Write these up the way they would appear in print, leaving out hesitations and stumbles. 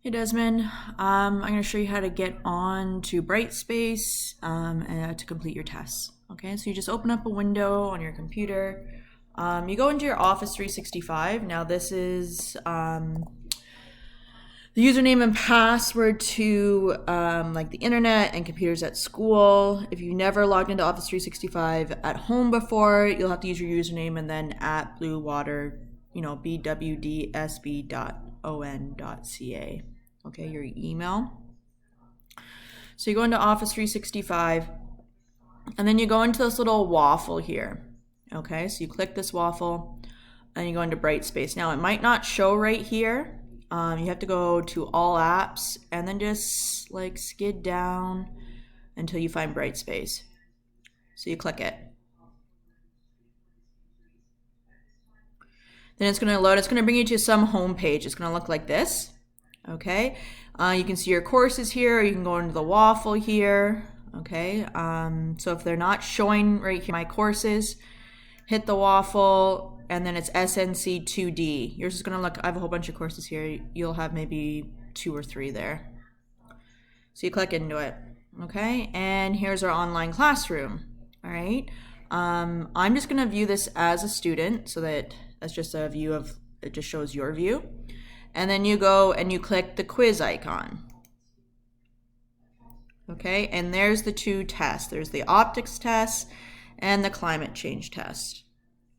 Hey Desmond, I'm going to show you how to get on to Brightspace to complete your tests. Okay, so you just open up a window on your computer. You go into your Office 365. Now this is the username and password to like the internet and computers at school. If you've never logged into Office 365 at home before, you'll have to use your username and then at bluewater, bwdsb.on.ca. Okay, your email. So you go into Office 365 and then you go into this little waffle here. Okay, so you click this waffle and you go into Brightspace. Now it might not show right here. You have to go to all apps and then just like skid down until you find Brightspace. So you click it. Then it's going to load. It's going to bring you to some home page. It's going to look like this. Okay. You can see your courses here. Or you can go into the waffle here. Okay. So if they're not showing right here, my courses, hit the waffle. And then it's SNC 2D. Yours is gonna look, I have a whole bunch of courses here. You'll have maybe 2 or 3 there. So you click into it, okay? And here's our online classroom, all right? I'm just gonna view this as a student so that's just a view of, it just shows your view. And then you go and you click the quiz icon. Okay, and there's the 2 tests. There's the optics test and the climate change test.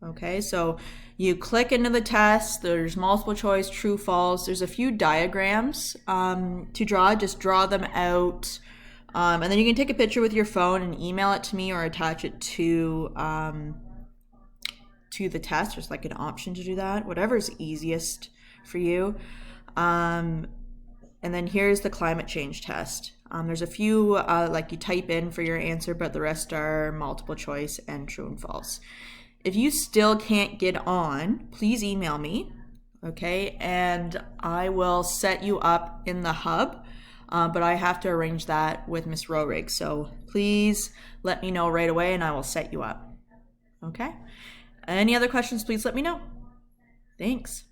Okay, so you click into the test, there's multiple choice, true, false, there's a few diagrams to draw, just draw them out, and then you can take a picture with your phone and email it to me or attach it to the test. There's like an option to do that, whatever's easiest for you. And then here's the climate change test. There's a few like you type in for your answer, but the rest are multiple choice and true and false. If you still can't get on, please email me, okay? And I will set you up in the hub, but I have to arrange that with Miss Rorig. So please let me know right away and I will set you up, okay? Any other questions, please let me know. Thanks.